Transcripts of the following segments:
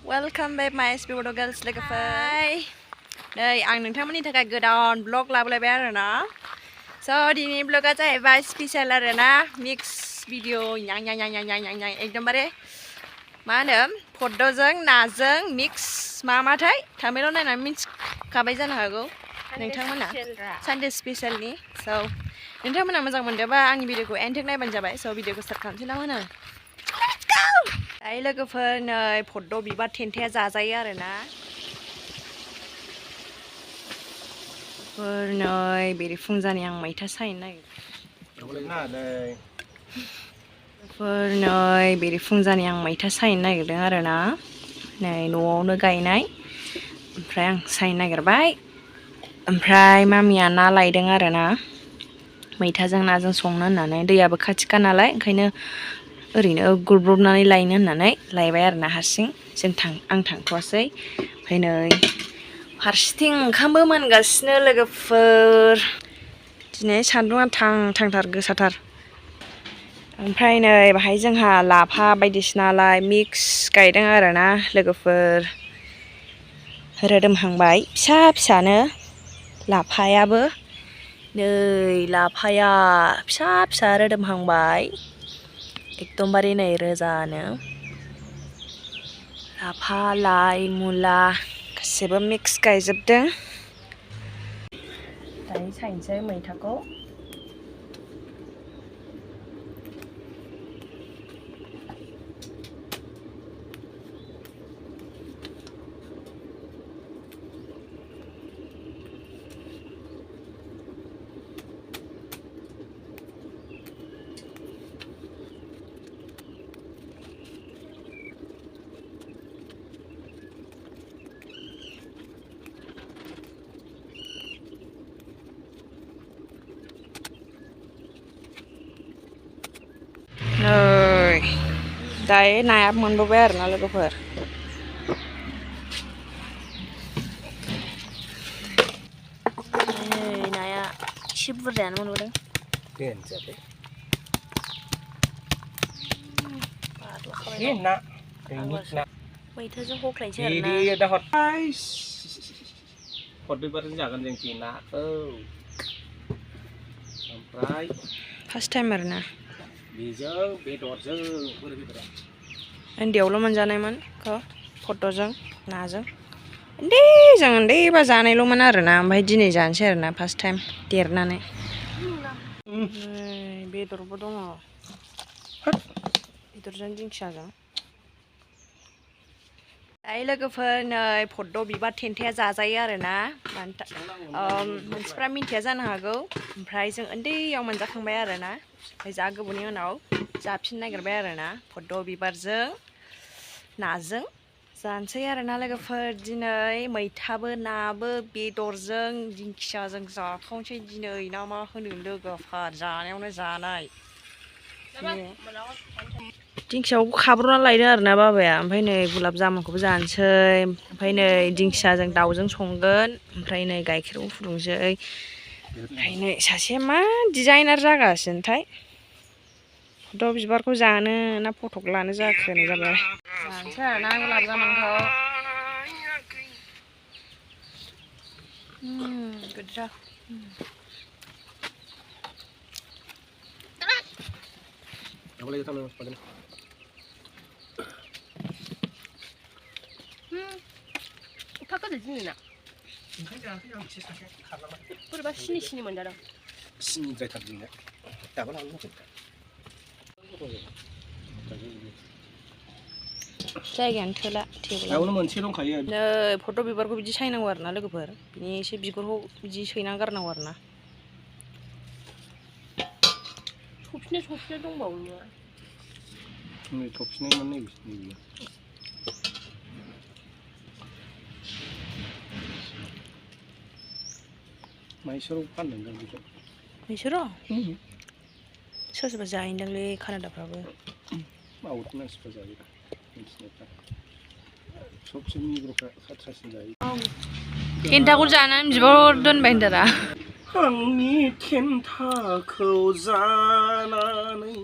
Welcome back my SB Photo Girls लोगोफोर नै आं नोंथांमोननि थाखाय गोदान ब्लग लाबोलायबाय आरोना स' दिनैनि ब्लगा जाहैबाय स्पेशल आरोना मिक्स भिडिअ एकदमबारे मा होनो फट'जों नाजों मिक्स माथाय थांबायल' नायनानै मिथिखाबाय जानो हागौ नोंथांमोना सानडे स्पेशलनि स' नोंथांमोना मोजां मोनदोंबा आंनि भिडिअखौ एन्ड नायबानो जाबाय स' भिडिअखौ स्टार्ट खालामसै ना होनो दायो लोगोफोर नै फट' बिबार थेन्थाया जाजायो आरोना नै बेरेफुंजानि आं मैथा सायनो नागिरदों आरोना नै न'आवनो गायनाय ओमफ्राय आं सायनो नागिरबाय ओमफ्राय मामिया ना लायदों आरोना मैथाजों नाजों संनो होननानै दैयाबो खाथिखा नालाय ओंखायनो ओरैनो गुरब्रबनानै लायनो होननानै लायबाय आरोना हारसिं आं थांथ'वासै ओमफ्राय नै फारसेथिं ओंखामबो मोनगासिनो लोगोफोर दिनै सान्दुंआ थांथार गोसाथार ओमफ्राय नै बाहाय जोंहा लाफा बायदिसिनालाय मिक्स गायदों आरोना लोगोफोर रोदोमहांबाय फिसा फिसानो लाफायाबो नै लाफाया फिसा फिसा रोदोमहांबाय एकदमबारे नै रोजानो लाफा लाइ मुला गासिबो मिक्स गायजोबदों दायो सायनोसै मैथाखौ दायो नाया मोनबोबाय आरोना लोगोफोर नाया एसे बुरजायानो मोनबोदों मैथाजों हख्लायनोसै आरोना बिबारजों जागोन जों नाखौ ओमफ्राय फार्स्ट टाइम आरोना बेजों बेदरजों उन्दैयावल' मोनजानायमोन फट'जों नाजों जों उन्दैबा जानायल'मोन आरोना ओमफ्राय दिनै जानोसै आरोना फार्स्ट टाइम देरनानै बेदरबो दङ बेदरजों दिंखियाजों दायो लोगोफोर नै फट' बिबार थेन्थाया जाजायो आरोना मानसिफ्रा मिन्थिया जानो हागौ ओमफ्राय जों उन्दैयाव मोनजाखांबाय आरोना ओमफ्राय जा गोबावनि उनाव जाफिननो नागिरबाय आरोना फट' बिबारजों नाजों जानोसै आरोना लोगोफोर दिनै मैथाबो नाबो बेदरजों दिंखियाजों जाखावनोसै दिनै ना मा होनो लोगोफोर जानायावनो जानाय दिंखियाखौ खाब्र'ना लायदों आरोना बाबाया ओमफ्राय नै गुलाब जामुनखौबो जानोसै ओमफ्राय नै दिंखियाजों दाउजों संगोन ओमफ्राय नै गाइखेरबो फुदुंसै ओमफ्राय नै सासेया मा डिजाइनार जागासिनोथाय फट' बिबारखौ जानो ना फट'क लानो जाखो होननाय जाबाय जानोसै आरोना गुलाब जामुनखौ गोजा बोरैबा सिनि मोनजादों सिनिद्रायथारजोंनो दाबो लांनो जायगायानो थोला टेबोलावनो मोनसे दंखायो नै फट' बिबारखौ बिदि सायनांगौ आरोना लोगोफोर बिनि एसे बिगुरखौ बिदि सैना गारनांगौ आरोना थफिनो दंबावो नै थफिनाय माने नैबे माइसोराव फानदों जों बेखौ माइसोराव सोरबा सोरबा जाहैदोंलै कानाडाफ्राबो आउट मानसिफ्रा जायो मिथिनायफ्रा सबसे निग्र'फ्रा खाथ्रासिन जायो थेन्थाखौ जानानै बिबार दोनबाय होनदारा आंनि थेन्थाखौ जानानै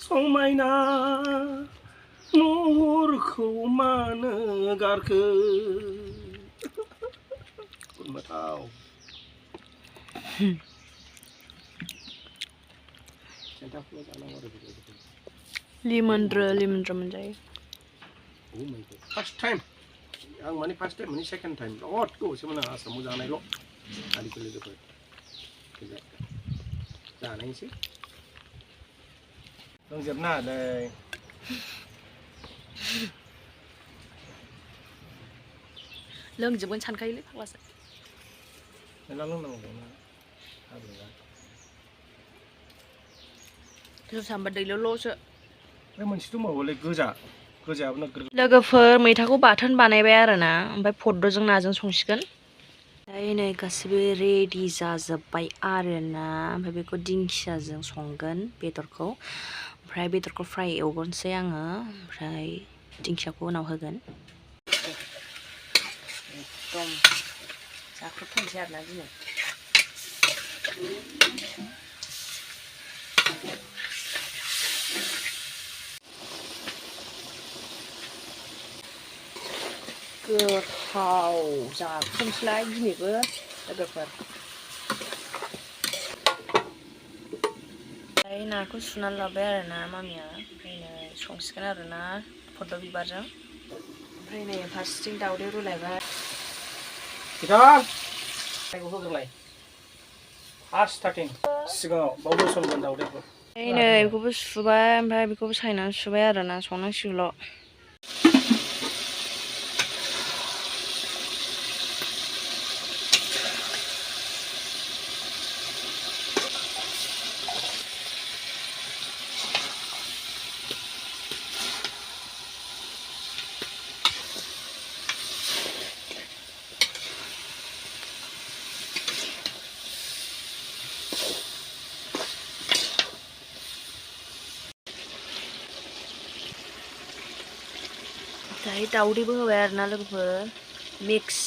समायना नरखौ मानो गारखो गोमोथाव सेन्टारखौल' जानांगौ आरो बेबायदि लिमोनद्रो मोनजायो फार्स्ट टाइम आं माने फार्स्ट टाइम माने सेकेन्ड टाइम बिराद गोबावसैमोन आं आसामाव जानायल' आलिखौ लोगोफोर जानायसै लोंजोबनाङालै लोंजोबगोन सानखायोलै फाग्लासो मेला लोंनांगौ ना हाब्रुआ जुस सामबा दैल'ल'सो बे मोनसे दंबावोलै गोजायाबो नोगोर लोगोफोर मैथाखौ बाथोन बानायबाय आरोना ओमफ्राय फद्द'जों नाजों संसिगोन दायो नै गासिबो रेडि जाजोब्बाय आरोना ओमफ्राय बेखौ दिंखियाजों संगोन बेदरखौ ओमफ्राय बेदरखौ फ्राय एवगोनसै आङो ओमफ्राय दिंखियाखौ उनाव होगोन एकदम जाख्रुबथारनोसै आरोना दिनै गोथाव जाख्रुबसैलाय दिनैबो लोगोफोर नाखौ सुनानै लाबाय आरोना मामिया ओमफ्राय नै संसिगोन आरोना फद्द' बिबारजों ओमफ्राय नै फारसेथिं दावदै रुलायबाय होग्रोलाय फार्स्ट स्टार्टिं सिगाङाव बाव होसनगोन दावदैखौ नै बेखौबो सुबाय ओमफ्राय बेखौबो सायनानै सुबाय आरोना संनांसिगौल' दायो दावदैबो होबाय आरोना लोगोफोर मिक्स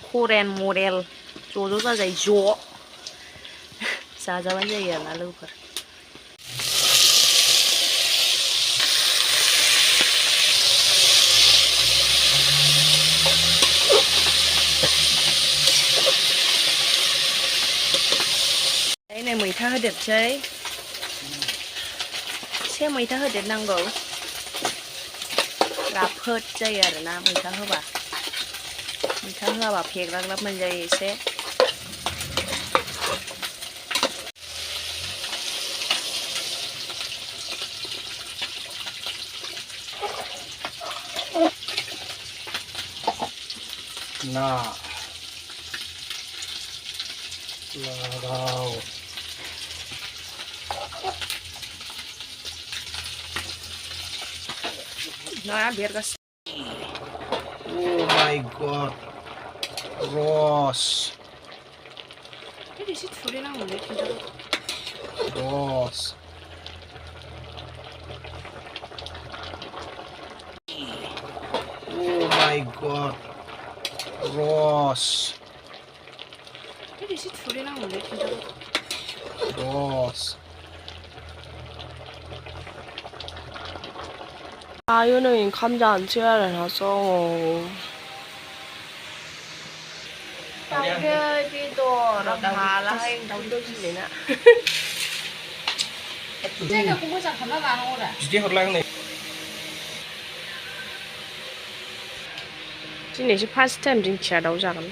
करियान मडेल ज' जाजाय ज' जाजाबानो जायो आरोना लोगोफोर दायो नै मैथा होदेरसै एसे मैथा होदेरनांगौ राफोद जायो आरोना मैथा होआबा फेग्राग्राब मोनजायो एसे लगाव नाया बेरगासिनो Oh my god. Ross. एसे थुलैनांगौलै खिन्थु Ross. Oh my god. Ross. एसे थुलैनांगौलै खिन्थु Ross. दायो नै ओंखाम जानोसै आरोना ज' दावदै बेदर मालाहाय दावदै दिनैना जायगाखौ मोजां खालामना लानांगौ दा बिदि हरलाय आंनो दिनैसो फार्स्ट टाइम दिंखिया दाउ जागोन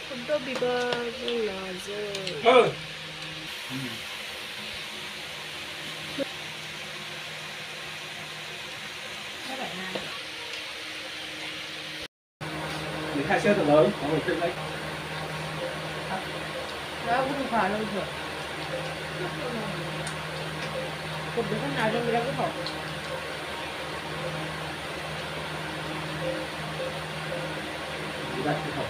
फद्द' बिबारजों नाजों खायसे होदोंलै आं फैबाय दा गुदुंखा लोगोफोर फद्द'जों नाजों बिराद गोथाव बिराद गोथाव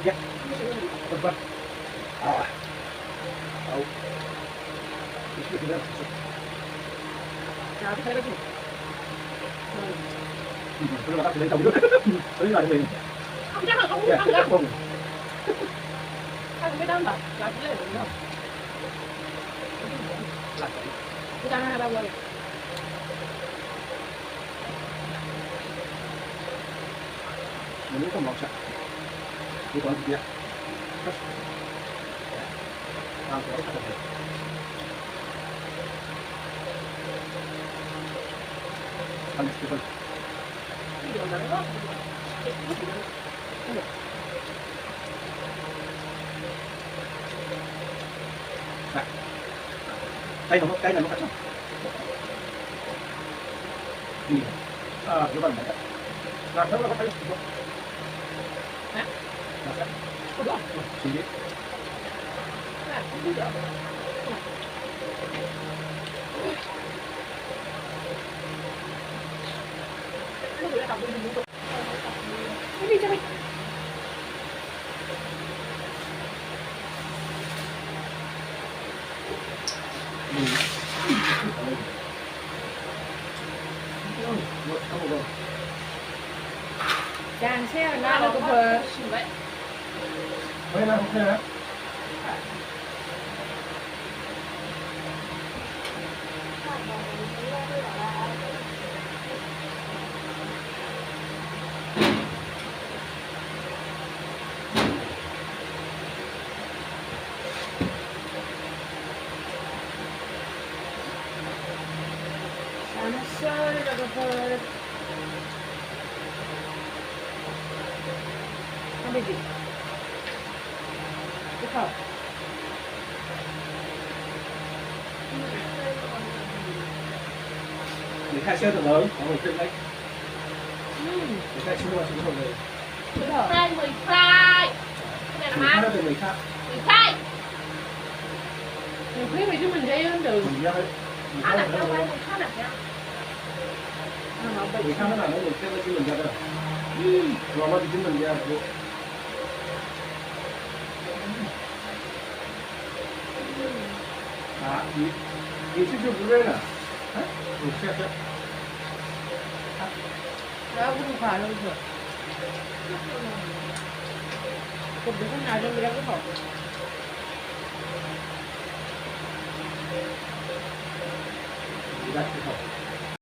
kia vân vân à đâu cái kia Chào cái thấy đấy. tôi là bắt lấy đầu tới là mình Không chắc là không dạ không đâu. không Anh mới đang bảo là cái này đúng không? là Cái đang đâu rồi? mình không lọc sạch đi còn kia làm cái này ăn cái phần Cái điều đó. tay này nó cắt xong đi à cái phần này làm thế là có tay không Hả? làm thế Không được. chỉ biết Không được. Đi cho mày. Chàng xe là nó cũng vừa. Vậy là ok hả? Chàng xe là cũng vừa. Không biết gì. Cái khẩu. Để khai xe thật lớn, có một chuyện đấy. Để khai xe mà chúng tôi về. Khai 10 khai. Cái này Mình là khai má. ra từ người khác. 10 khai. Mình khuyết vì mình gây hơn được. Mình ra đấy. Mình khai Ăn là ra cái đây. quay mình khá là nha. Người khác nó làm nó được theo cái mình ra đây. Rồi nó thì chính mình ra được. À, gì chứ chưa có nè. Hả? Xe. Đó cũng phải luôn rồi. Cục được cái nào cho người ta cái khẩu. Đi ra cái khẩu.